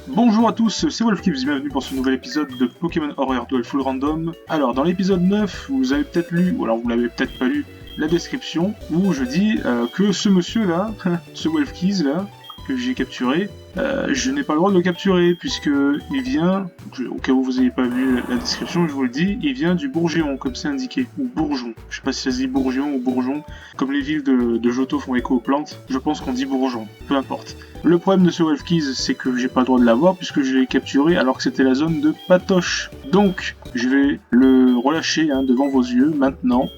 Bonjour à tous, c'est Wolfkips, bienvenue pour ce nouvel épisode de Pokémon Horror Duel Full Random. Alors dans l'épisode 9, vous avez peut-être lu, ou alors vous l'avez peut-être pas lu, la description, où je dis que ce monsieur là, ce Wolfkips là, que j'ai capturé, je n'ai pas le droit de le capturer, puisque il vient, au cas où vous n'avez pas vu la description, je vous le dis, il vient du Bourgeon, comme c'est indiqué, ou Bourgeon, je sais pas si ça se dit Bourgeon ou Bourgeon, comme les villes de Johto font écho aux plantes, je pense qu'on dit Bourgeon, peu importe. Le problème de ce Wolfkiss, c'est que j'ai pas le droit de l'avoir, puisque je l'ai capturé alors que c'était la zone de Patoche. Donc, je vais le relâcher devant vos yeux, maintenant.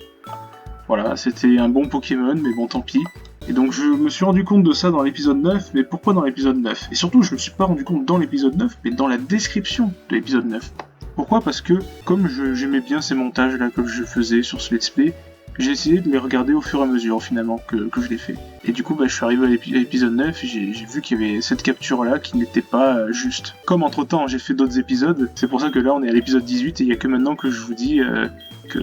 Voilà, c'était un bon Pokémon, mais bon, tant pis. Et donc je me suis rendu compte de ça dans l'épisode 9, mais pourquoi dans l'épisode 9? Et surtout, je me suis pas rendu compte dans l'épisode 9, mais dans la description de l'épisode 9. Pourquoi? Parce que, comme j'aimais bien ces montages-là que je faisais sur ce let's play, j'ai essayé de les regarder au fur et à mesure, finalement, que je les fais. Et du coup, je suis arrivé à l'épisode 9, et j'ai vu qu'il y avait cette capture-là qui n'était pas juste. Comme entre-temps, j'ai fait d'autres épisodes, c'est pour ça que là, on est à l'épisode 18, et il y a que maintenant que je vous dis que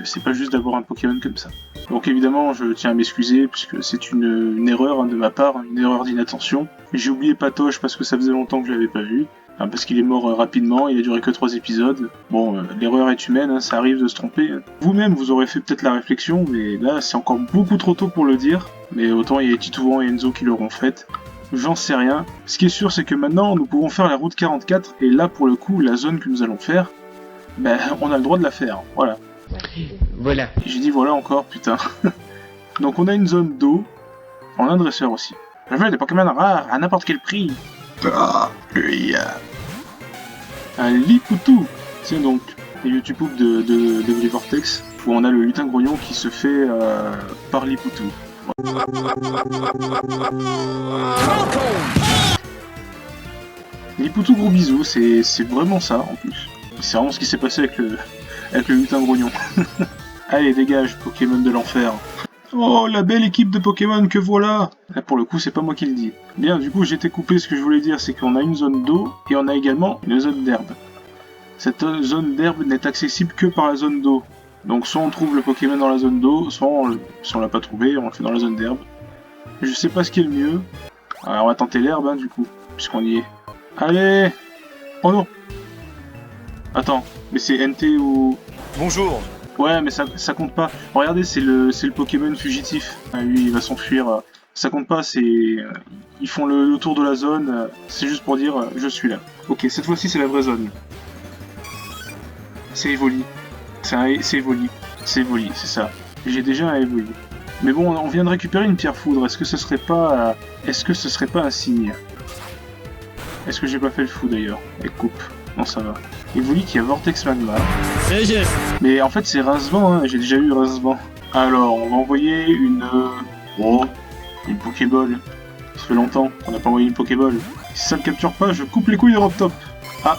c'est pas juste d'avoir un Pokémon comme ça. Donc évidemment, je tiens à m'excuser, puisque c'est une erreur de ma part, une erreur d'inattention. J'ai oublié Patoche parce que ça faisait longtemps que je l'avais pas vu. Parce qu'il est mort rapidement, il a duré que 3 épisodes. Bon, l'erreur est humaine, ça arrive de se tromper. Vous-même, vous aurez fait peut-être la réflexion, mais là, c'est encore beaucoup trop tôt pour le dire. Mais autant il y a Titouan et Enzo qui l'auront faite. J'en sais rien. Ce qui est sûr, c'est que maintenant, nous pouvons faire la route 44, et là, pour le coup, la zone que nous allons faire, on a le droit de la faire, voilà. Voilà. J'ai dit voilà encore, putain. Donc on a une zone d'eau, on a un dresseur aussi. Je veux des Pokémon rares, à n'importe quel prix. Ah, lui. Un Lipoutou. C'est donc les YouTube de Vortex, où on a le lutin grognon qui se fait par Lipoutou. Lipoutou, gros bisous, c'est vraiment ça en plus. C'est vraiment ce qui s'est passé avec le lutin grognon. Allez, dégage, Pokémon de l'enfer. Oh, la belle équipe de Pokémon que voilà! Là, pour le coup, c'est pas moi qui le dis. Bien, du coup, j'ai été coupé, ce que je voulais dire, c'est qu'on a une zone d'eau, et on a également une zone d'herbe. Cette zone d'herbe n'est accessible que par la zone d'eau. Donc, soit on trouve le Pokémon dans la zone d'eau, soit si on l'a pas trouvé, on le fait dans la zone d'herbe. Je sais pas ce qui est le mieux. Alors, on va tenter l'herbe, du coup, puisqu'on y est. Allez! Oh non! Attends, mais c'est NT ou... Bonjour. Ouais, mais ça compte pas. Regardez, c'est le Pokémon fugitif. Lui, il va s'enfuir. Ça compte pas, ils font le tour de la zone. C'est juste pour dire, je suis là. Ok, cette fois-ci, c'est la vraie zone. C'est Evoli. C'est Evoli. C'est Evoli, c'est ça. J'ai déjà un Evoli. Mais bon, on vient de récupérer une pierre foudre. Est-ce que ce serait pas un signe? Est-ce que j'ai pas fait le fou d'ailleurs? Et coupe. Non, ça va. Evoli qui a Vortex Magma. Mais en fait, c'est Rincevent, j'ai déjà eu Rincevent. Alors, on va envoyer une Pokéball. Ça fait longtemps qu'on n'a pas envoyé une Pokéball. Si ça ne capture pas, je coupe les couilles de Robtop. Ah.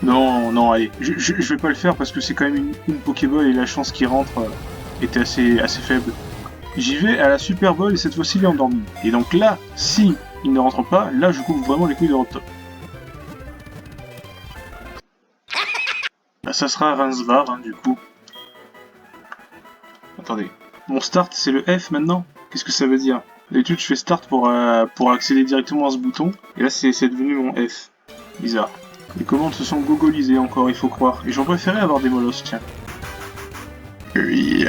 Non, allez. Je vais pas le faire parce que c'est quand même une Pokéball et la chance qu'il rentre était assez faible. J'y vais à la Super Ball et cette fois-ci il est endormi. Et donc là, si il ne rentre pas, là je coupe vraiment les couilles de Robtop. Ça sera Rincevent, du coup. Attendez. Mon start, c'est le F maintenant? Qu'est-ce que ça veut dire? D'habitude, je fais start pour accéder directement à ce bouton. Et là, c'est devenu mon F. Bizarre. Les commandes se sont gogolisées encore, il faut croire. Et j'en préférais avoir des molosses, tiens. Oui,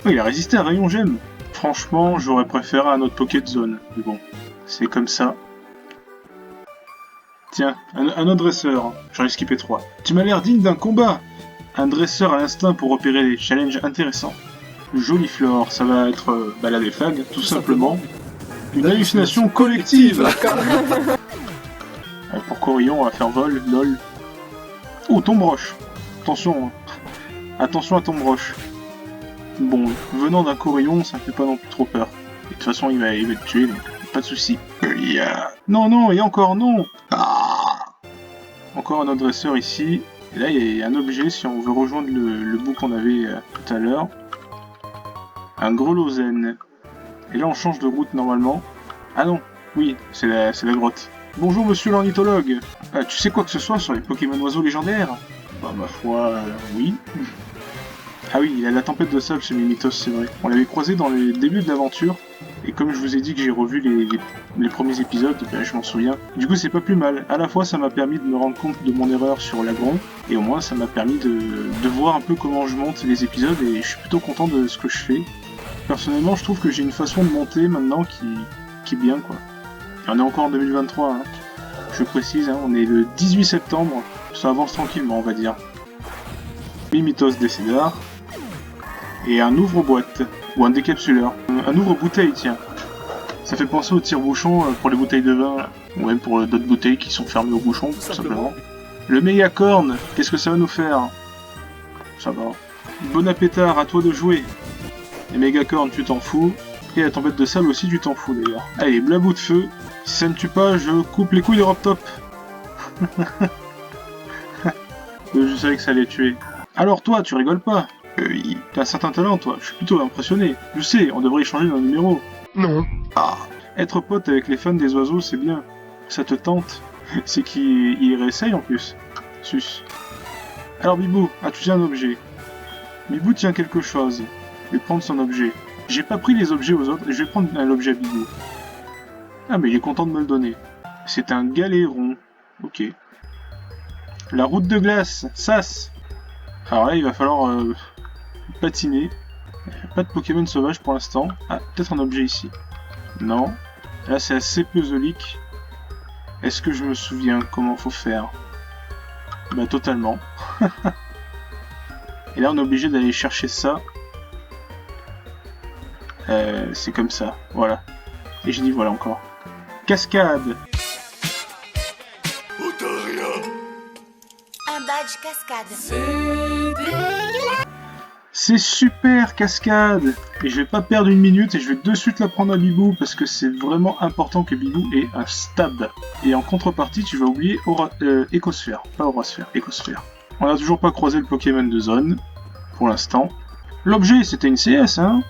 oh, il a résisté à un rayon gemme. Franchement, j'aurais préféré un autre Poké Zone. Mais bon, c'est comme ça. Tiens, un autre dresseur, j'en ai skippé 3. Tu m'as l'air digne d'un combat. Un dresseur à l'instinct pour repérer des challenges intéressants. Jolie flore, ça va être la déflag, tout simplement. Une hallucination collective. Pour Corillon, on va faire vol, lol. Oh, Tombroche. Attention, attention à Tombroche. Bon, venant d'un Corillon, ça fait pas non plus trop peur. Et de toute façon, il va te tuer, donc pas de soucis. Non, et encore non. Encore un autre dresseur ici. Et là, il y a un objet si on veut rejoindre le bout qu'on avait tout à l'heure. Un Grelotzen. Et là, on change de route normalement. Ah non, oui, c'est la grotte. Bonjour, monsieur l'ornithologue. Tu sais quoi que ce soit sur les Pokémon oiseaux légendaires? Bah, ma foi, oui. Ah oui, il a la tempête de sable, ce Mimitos, c'est vrai. On l'avait croisé dans les débuts de l'aventure. Et comme je vous ai dit que j'ai revu les premiers épisodes, ben, je m'en souviens. Du coup, c'est pas plus mal. À la fois, ça m'a permis de me rendre compte de mon erreur sur l'agron, et au moins, ça m'a permis de voir un peu comment je monte les épisodes, et je suis plutôt content de ce que je fais. Personnellement, je trouve que j'ai une façon de monter maintenant qui est bien, quoi. Et on est encore en 2023, hein. Je précise, hein, on est le 18 septembre, ça avance tranquillement, on va dire. Mimitos Décédar, et un ouvre-boîte, ou un décapsuleur. Un ouvre-bouteille, tiens. Ça fait penser au tire-bouchon pour les bouteilles de vin, là. Ou même pour d'autres bouteilles qui sont fermées au bouchon, tout simplement. Le méga-corne, qu'est-ce que ça va nous faire? Ça va. Bon appétit, à toi de jouer. Les méga-cornes, tu t'en fous. Et la tempête de sable aussi, tu t'en fous d'ailleurs. Allez, blabou de feu. Si ça ne tue pas, je coupe les couilles de Robtop. Je savais que ça allait tuer. Alors toi, tu rigoles pas. T'as un certain talent, toi. Je suis plutôt impressionné. Je sais, on devrait échanger nos numéros. Non. Ah. Être pote avec les fans des oiseaux, c'est bien. Ça te tente. C'est qu'il réessaye en plus. Sus. Alors Bibou, as-tu tiens un objet? Bibou tient quelque chose. Je vais prendre son objet. J'ai pas pris les objets aux autres, je vais prendre l'objet à Bibou. Ah mais il est content de me le donner. C'est un galéron. Ok. La route de glace, sas. Alors là il va falloir patiner. Pas de Pokémon sauvage pour l'instant. Ah, peut-être un objet ici. Non. Là c'est assez puzzlique. Est-ce que je me souviens comment faut faire? Bah totalement. Et là on est obligé d'aller chercher ça. C'est comme ça, voilà. Et j'ai dit voilà encore. Cascade. Un badge cascade. C'est super cascade. Et je vais pas perdre une minute et je vais de suite la prendre à Bibou parce que c'est vraiment important que Bibou ait un stab. Et en contrepartie, tu vas oublier Écosphère. Pas Aurosphère, Écosphère. On n'a toujours pas croisé le Pokémon de zone, pour l'instant. L'objet, c'était une CS, hein.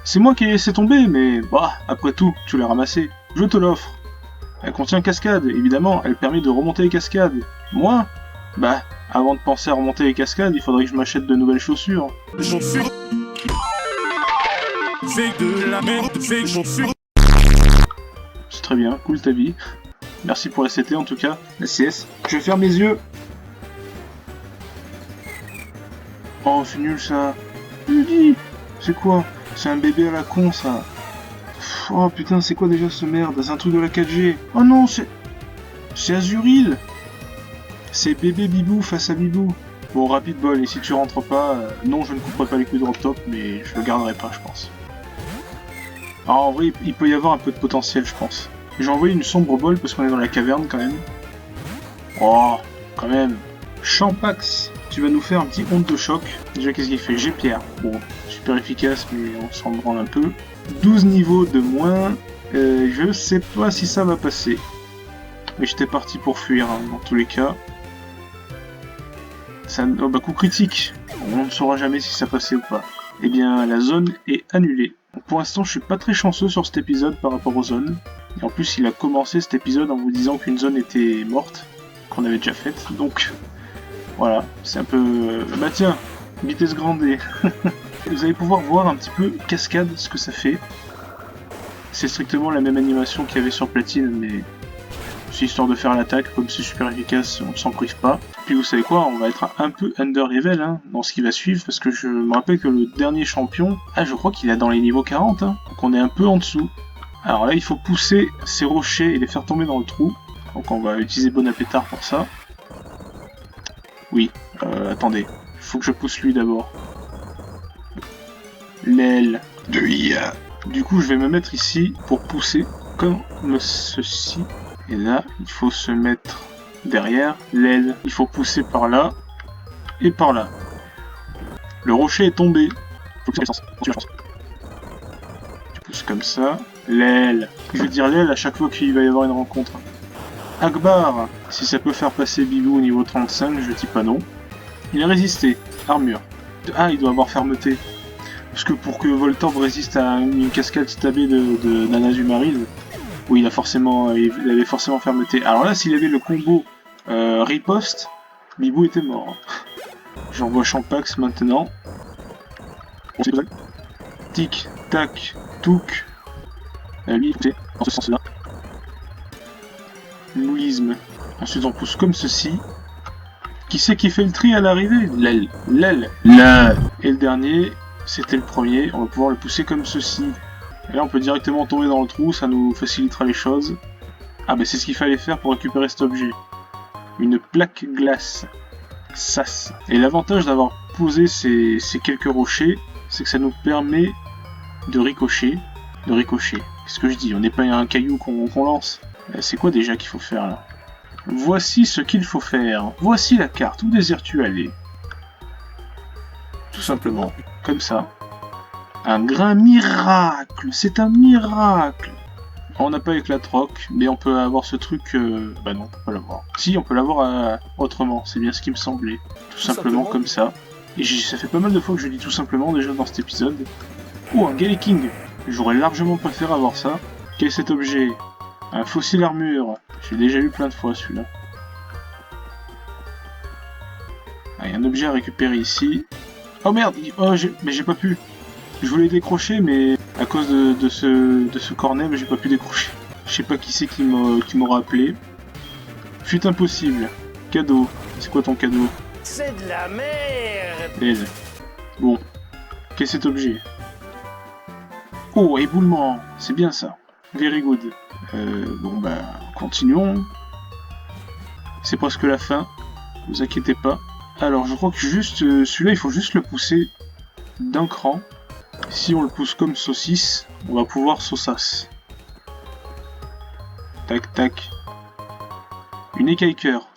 C'est moi qui ai laissé tomber, mais bah, après tout, tu l'as ramassé. Je te l'offre. Elle contient cascade, évidemment, elle permet de remonter les cascades. Moi? Bah, avant de penser à remonter les cascades, il faudrait que je m'achète de nouvelles chaussures. Chaussures. C'est de la merde, c'est chaussures. C'est très bien, cool ta vie. Merci pour la CT en tout cas, la CS. Je vais faire mes yeux. Oh, c'est nul ça. C'est quoi? C'est un bébé à la con ça. Oh putain, c'est quoi déjà ce merde? C'est un truc de la 4G. Oh non, c'est Azuril. C'est bébé Bibou face à Bibou. Bon, rapide bol, et si tu rentres pas, non, je ne couperai pas les couilles de Robtop, mais je le garderai pas, je pense. Alors en vrai, il peut y avoir un peu de potentiel, je pense. J'ai envoyé une sombre bol parce qu'on est dans la caverne quand même. Oh, quand même. Champax, tu vas nous faire un petit onde de choc. Déjà, qu'est-ce qu'il fait? G-Pierre. Bon, super efficace, mais on s'en branle un peu. 12 niveaux de moins. Je sais pas si ça va passer. Mais j'étais parti pour fuir, hein, dans tous les cas. Ça, oh bah, coup critique. On ne saura jamais si ça passait ou pas. Eh bien, la zone est annulée. Pour l'instant, je suis pas très chanceux sur cet épisode par rapport aux zones. Et en plus, il a commencé cet épisode en vous disant qu'une zone était morte, qu'on avait déjà faite. Donc, voilà, c'est un peu... Bah tiens, vitesse grandée. Vous allez pouvoir voir un petit peu cascade, ce que ça fait. C'est strictement la même animation qu'il y avait sur Platine, mais c'est histoire de faire l'attaque, comme c'est super efficace, on s'en prive pas. Puis vous savez quoi, on va être un peu under level hein, dans ce qui va suivre, parce que je me rappelle que le dernier champion, ah je crois qu'il est dans les niveaux 40, hein, donc on est un peu en dessous. Alors là il faut pousser ces rochers et les faire tomber dans le trou, donc on va utiliser Bon Appétit pour ça. Oui, attendez, il faut que je pousse lui d'abord. L'aile de IA. Du coup je vais me mettre ici pour pousser comme ceci. Et là, il faut se mettre derrière l'aile. Il faut pousser par là et par là. Le rocher est tombé. Tu pousses comme ça. L'aile. Je vais dire l'aile à chaque fois qu'il va y avoir une rencontre. Akbar. Si ça peut faire passer Bibou au niveau 35, je dis pas non. Il a résisté. Armure. Ah, il doit avoir fermeté. Parce que pour que Voltorb résiste à une cascade stabée de Nanazumaril, oui, il avait forcément fermeté. Alors là, s'il avait le combo riposte, Bibou était mort. J'envoie Champax maintenant. Tic, tac, touc. Lui, c'est dans ce sens-là. Louisme. Ensuite, on pousse comme ceci. Qui c'est qui fait le tri à l'arrivée? L'aile. L'aile. L'aile. Et le dernier, c'était le premier. On va pouvoir le pousser comme ceci. Et là, on peut directement tomber dans le trou. Ça nous facilitera les choses. Ah, bah c'est ce qu'il fallait faire pour récupérer cet objet. Une plaque glace. Sas. Et l'avantage d'avoir posé ces quelques rochers, c'est que ça nous permet de ricocher. Qu'est-ce que je dis? On n'est pas un caillou qu'on lance. C'est quoi déjà qu'il faut faire là? Voici ce qu'il faut faire. Voici la carte. Où désires-tu aller? Tout simplement. Comme ça. Un grain miracle. C'est un miracle. On n'a pas avec la troc, mais on peut avoir ce truc... Bah non, on peut pas l'avoir. Si, on peut l'avoir autrement. C'est bien ce qui me semblait. Tout simplement comme ça. Et ça fait pas mal de fois que je dis tout simplement déjà dans cet épisode. Oh, un Galley King. J'aurais largement préféré avoir ça. Quel est cet objet? Un fossile armure. J'ai déjà eu plein de fois celui-là. Ah, il y a un objet à récupérer ici. Oh merde! Oh, mais j'ai pas pu. Je voulais décrocher, mais à cause de ce cornet, mais j'ai pas pu décrocher. Je sais pas qui c'est qui m'aura appelé. Fut impossible. Cadeau. C'est quoi ton cadeau? C'est de la merde! Aide. Bon. Quel est cet objet? Oh, éboulement. C'est bien ça. Very good. Bon bah, continuons. C'est presque la fin. Ne vous inquiétez pas. Alors, je crois que juste celui-là, il faut juste le pousser d'un cran. Si on le pousse comme saucisse, on va pouvoir sausasse. Tac, tac. Une écaille cœur.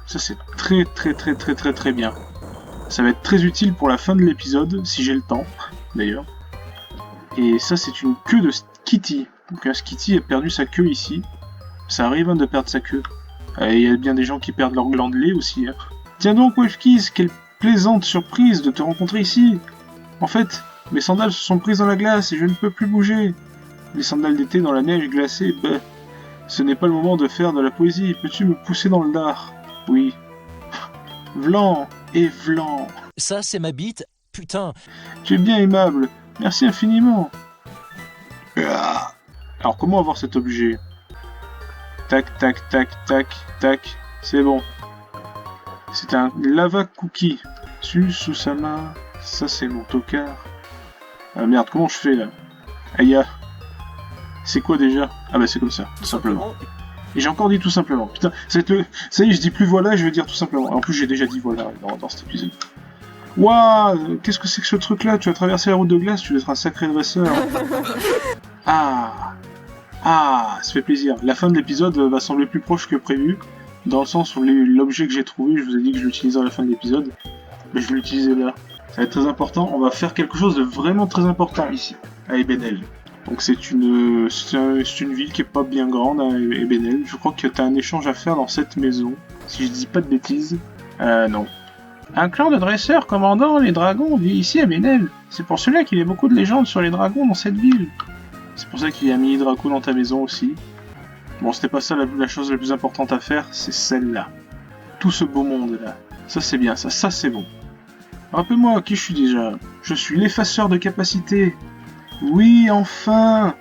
Ça, c'est très bien. Ça va être très utile pour la fin de l'épisode, si j'ai le temps, d'ailleurs. Et ça, c'est une queue de Skitty. Donc un Skitty a perdu sa queue ici. Ça arrive hein, de perdre sa queue. Il y a bien des gens qui perdent leur gland de lait aussi. Hein. Tiens donc, Wolfkiss, quelle plaisante surprise de te rencontrer ici. En fait, mes sandales se sont prises dans la glace et je ne peux plus bouger. Les sandales d'été dans la neige glacée, bah, ce n'est pas le moment de faire de la poésie. Peux-tu me pousser dans le dard? Oui. Vlan et Vlan. Ça, c'est ma bite. Putain. Tu es bien aimable. Merci infiniment. Alors, comment avoir cet objet? Tac, tac, tac, tac, tac. C'est bon. C'est un lava cookie. Sous sa main. Ça, c'est mon tocard. Ah merde, comment je fais là? Aïe. C'est quoi déjà? Ah bah c'est comme ça, tout simplement. Et j'ai encore dit tout simplement. Putain, ça y est, je dis plus voilà, je veux dire tout simplement. En plus, j'ai déjà dit voilà dans cet épisode. Waouh, qu'est-ce que c'est que ce truc là? Tu as traversé la route de glace, tu dois être un sacré dresseur. Ah, ça fait plaisir. La fin de l'épisode va sembler plus proche que prévu. Dans le sens où l'objet que j'ai trouvé, je vous ai dit que je l'utilisais à la fin de l'épisode. Mais je vais l'utiliser là. Ça va être très important. On va faire quelque chose de vraiment très important ici, à Ebenel. Donc c'est une ville qui est pas bien grande, à Ebenel. Je crois que tu as un échange à faire dans cette maison. Si je dis pas de bêtises. Non. Un clan de dresseurs commandant les dragons vit ici à Ebenel. C'est pour cela qu'il y a beaucoup de légendes sur les dragons dans cette ville. C'est pour ça qu'il y a un mini Draco dans ta maison aussi. Bon, c'était pas ça la chose la plus importante à faire, c'est celle-là. Tout ce beau monde-là. Ça c'est bien, ça c'est bon. Rappelez-moi qui je suis déjà. Je suis l'effaceur de capacité. Oui, enfin.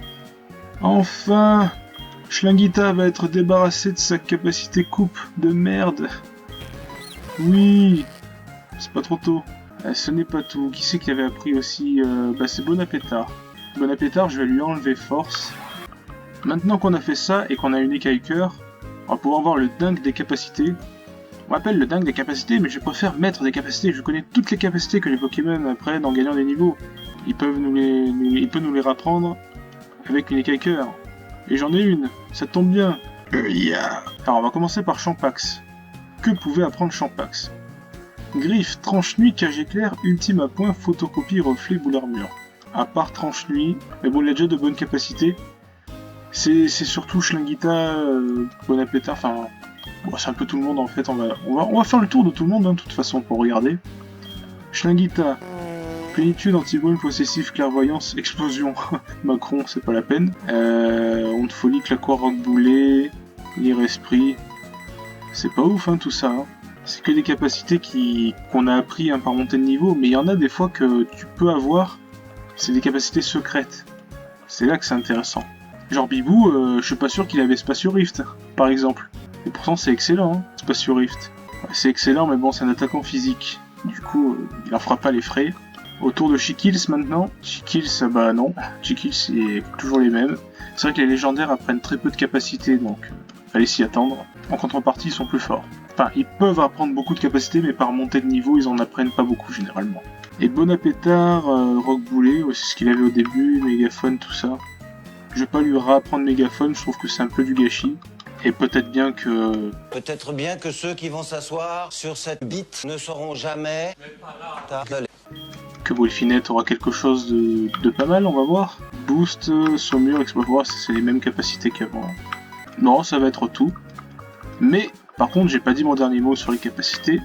Enfin. Schlinguita va être débarrassé de sa capacité coupe de merde. Oui. C'est pas trop tôt. Ce n'est pas tout. Qui c'est qui avait appris aussi c'est Bonapétard. Bonapétard, je vais lui enlever force. Maintenant qu'on a fait ça et qu'on a une écaille cœur, on va pouvoir voir le dingue des capacités. On m'appelle le dingue des capacités, mais je préfère maître des capacités. Je connais toutes les capacités que les Pokémon apprennent en gagnant des niveaux. Il peut nous les rapprendre avec une écaille cœur. Et j'en ai une, ça tombe bien. Alors on va commencer par Champax. Que pouvait apprendre Champax? Griffe, tranche-nuit, cage éclair, ultime à point, photocopie, reflet, boule armure. À part tranche-nuit, mais bon, il a déjà de bonnes capacités. C'est surtout Schlinguita, Bonapétard, enfin... Bon, c'est un peu tout le monde en fait, on va faire le tour de tout le monde hein, de toute façon pour regarder. Schlinguita, plénitude, anti-bombe, possessif, clairvoyance, explosion. Macron, c'est pas la peine. Honte folie, claquois, rock boulet, lire esprit. C'est pas ouf hein, tout ça. Hein. C'est que des capacités qu'on a appris hein, par montée de niveau, mais il y en a des fois que tu peux avoir, c'est des capacités secrètes. C'est là que c'est intéressant. Genre Bibou, je suis pas sûr qu'il avait Spatio Rift, par exemple. Et pourtant c'est excellent, hein, Spatio Rift. Ouais, c'est excellent, mais bon, c'est un attaquant physique. Du coup, il en fera pas les frais. Autour de Chikils maintenant. Chikils, bah non. Chikils, c'est toujours les mêmes. C'est vrai que les légendaires apprennent très peu de capacité, donc fallait s'y attendre. En contrepartie, ils sont plus forts. Enfin, ils peuvent apprendre beaucoup de capacité, mais par montée de niveau, ils en apprennent pas beaucoup généralement. Et Bonapétard, Rock Boulet, ouais, c'est ce qu'il avait au début, Mégaphone, tout ça. Je vais pas lui réapprendre Mégaphone, je trouve que c'est un peu du gâchis. Et peut-être bien que... Peut-être bien que ceux qui vont s'asseoir sur cette bite ne sauront jamais... que Wolfinette aura quelque chose de pas mal, on va voir. Boost, Saumur, Exploit, c'est les mêmes capacités qu'avant. Non, ça va être tout. Mais, par contre, j'ai pas dit mon dernier mot sur les capacités.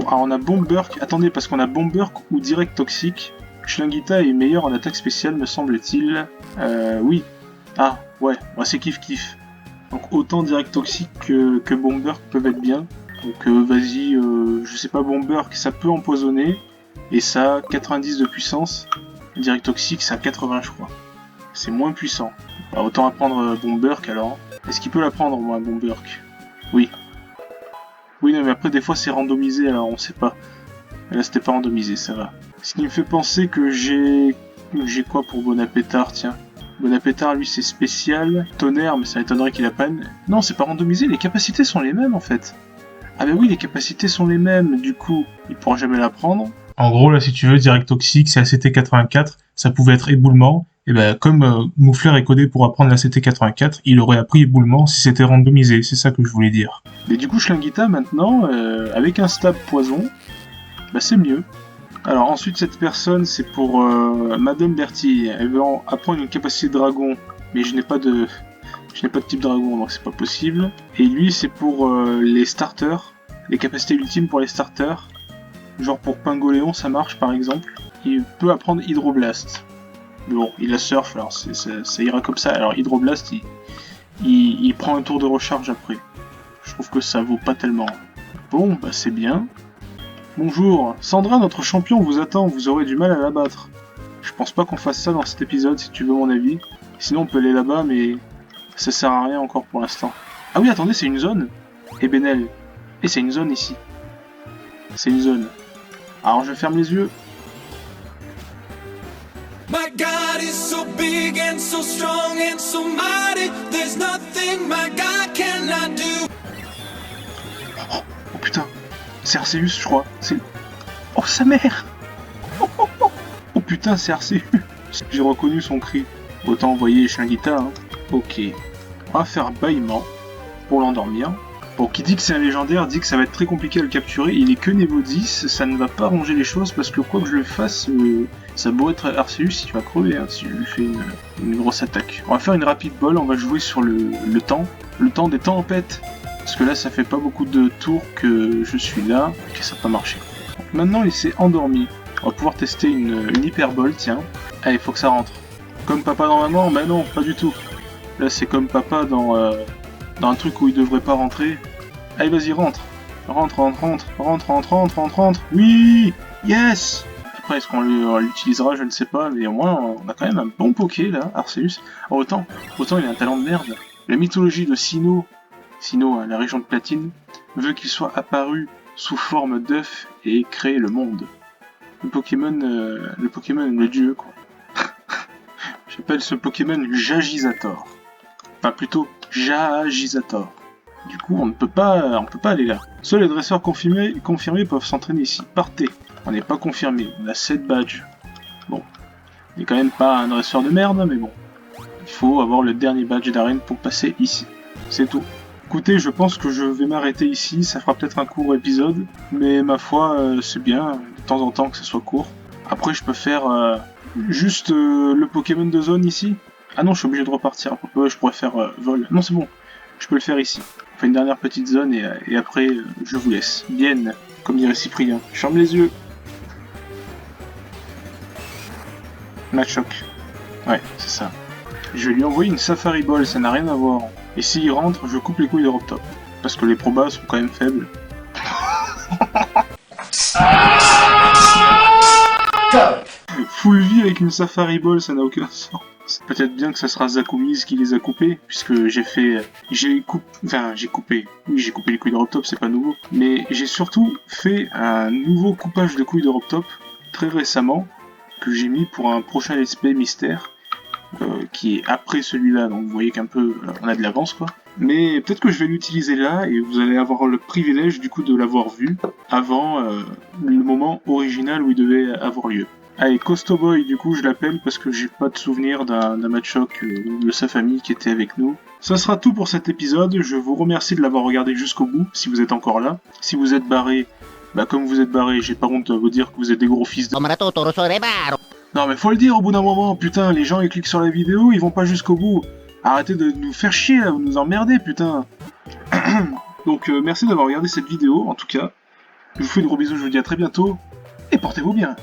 Alors on a Bomberk, attendez, parce qu'on a Bomberk ou Direct Toxique. Schlingita est meilleur en attaque spéciale, me semble-t-il. Oui. Ah, ouais, c'est kiff-kiff. Donc autant Direct Toxique que Bomberk peuvent être bien. Donc vas-y, je sais pas, Bomberk, ça peut empoisonner. Et ça a 90 de puissance. Direct Toxique, ça a 80, je crois. C'est moins puissant. Bah, autant apprendre Bomberk alors. Est-ce qu'il peut l'apprendre, moi, Bomberk? Oui. Oui, non, mais après, des fois, c'est randomisé, alors on sait pas. Mais là, c'était pas randomisé, ça va. Ce qui me fait penser que j'ai quoi pour Bonapétard, tiens. Bonapétard, lui, c'est spécial. Tonnerre, mais ça étonnerait qu'il apprenne. Non, c'est pas randomisé, les capacités sont les mêmes, en fait. Ah bah oui, les capacités sont les mêmes, du coup, il pourra jamais l'apprendre. En gros, là, si tu veux, Direct Toxique, c'est ACT84, ça pouvait être éboulement, et ben comme Moufleur est codé pour apprendre l'ACT84, il aurait appris éboulement si c'était randomisé, c'est ça que je voulais dire. Mais du coup, Schlingita, maintenant, avec un stab poison, bah c'est mieux. Alors ensuite, cette personne, c'est pour Madame Bertie, elle veut apprendre une capacité de dragon, mais je n'ai pas de type dragon, donc c'est pas possible. Et lui, c'est pour les starters, les capacités ultimes pour les starters. Genre pour Pingoléon, ça marche par exemple. Il peut apprendre Hydroblast. Bon, il a Surf, alors ça ira comme ça. Alors Hydroblast, il prend un tour de recharge après. Je trouve que ça vaut pas tellement. Bon, bah c'est bien. Bonjour, Sandra, notre champion vous attend, vous aurez du mal à la battre. Je pense pas qu'on fasse ça dans cet épisode, si tu veux mon avis. Sinon on peut aller là-bas, mais ça sert à rien encore pour l'instant. Ah oui, attendez, c'est une zone. Et Benel. Et c'est une zone ici. C'est une zone. Alors je ferme les yeux. My God is so big and so strong and so mighty. There's nothing my God cannot do. Oh putain, c'est Arceus, je crois. C'est... Oh sa mère. Oh putain, c'est Arceus. J'ai reconnu son cri. Autant envoyer Schlingita, hein. Ok. On va faire bâillement pour l'endormir. Bon, qui dit que c'est un légendaire dit que ça va être très compliqué à le capturer. Il est que niveau 10, ça ne va pas arranger les choses parce que quoi que je le fasse, ça doit être Arceus si tu vas crever, hein, si je lui fais une grosse attaque. On va faire une rapide ball, on va jouer sur le temps des tempêtes. Parce que là, ça fait pas beaucoup de tours que je suis là, et que ça n'a pas marché. Donc, maintenant, il s'est endormi. On va pouvoir tester une hyperbole, tiens. Allez, faut que ça rentre. Comme papa dans maman? Bah non, pas du tout. Là, c'est comme papa dans un truc où il devrait pas rentrer. Allez, vas-y, rentre. Rentre. Oui! Yes! Après, est-ce qu'on l'utilisera? Je ne sais pas, mais au moins, on a quand même un bon Poké, là, Arceus. Oh, autant il a un talent de merde. La mythologie de Sinnoh, hein, la région de Platine, veut qu'il soit apparu sous forme d'œuf et créer le monde. Le Pokémon, le dieu, quoi. J'appelle ce Pokémon Jagizator. Enfin, plutôt Jagizator. Du coup, on peut pas aller là. Seuls les dresseurs confirmés peuvent s'entraîner ici. Partez. On n'est pas confirmé. On a 7 badges. Bon. On n'est quand même pas un dresseur de merde, mais bon. Il faut avoir le dernier badge d'arène pour passer ici. C'est tout. Écoutez, je pense que je vais m'arrêter ici. Ça fera peut-être un court épisode. Mais ma foi, c'est bien de temps en temps que ça soit court. Après, je peux faire juste le Pokémon de zone ici. Ah non, je suis obligé de repartir. Je pourrais faire vol. Non, c'est bon. Je peux le faire ici. On fait une dernière petite zone et après, je vous laisse. Bien, comme dirait Cyprien. Je ferme les yeux. Machoc. Ouais, c'est ça. Je vais lui envoyer une Safari Ball, ça n'a rien à voir. Et s'il rentre, je coupe les couilles de Robtop. Parce que les probas sont quand même faibles. Full vie avec une Safari Ball, ça n'a aucun sens. c'est peut-être bien que ça sera Zakumiz qui les a coupés, puisque j'ai coupé les couilles d'Europe Top, c'est pas nouveau, mais j'ai surtout fait un nouveau coupage de couilles d'Europe Top très récemment, que j'ai mis pour un prochain let's play mystère, qui est après celui-là, donc vous voyez qu'un peu on a de l'avance quoi. Mais peut-être que je vais l'utiliser là et vous allez avoir le privilège du coup de l'avoir vu avant le moment original où il devait avoir lieu. Allez, Costo Boy, du coup je l'appelle parce que j'ai pas de souvenir d'un match-up de sa famille qui était avec nous. Ça sera tout pour cet épisode, je vous remercie de l'avoir regardé jusqu'au bout, si vous êtes encore là. Si vous êtes barré, bah comme vous êtes barré, j'ai pas honte de vous dire que vous êtes des gros fils de... Non mais faut le dire au bout d'un moment, putain, les gens ils cliquent sur la vidéo, ils vont pas jusqu'au bout. Arrêtez de nous faire chier là, vous nous emmerdez putain. Donc merci d'avoir regardé cette vidéo en tout cas. Je vous fais de gros bisous, je vous dis à très bientôt, et portez-vous bien.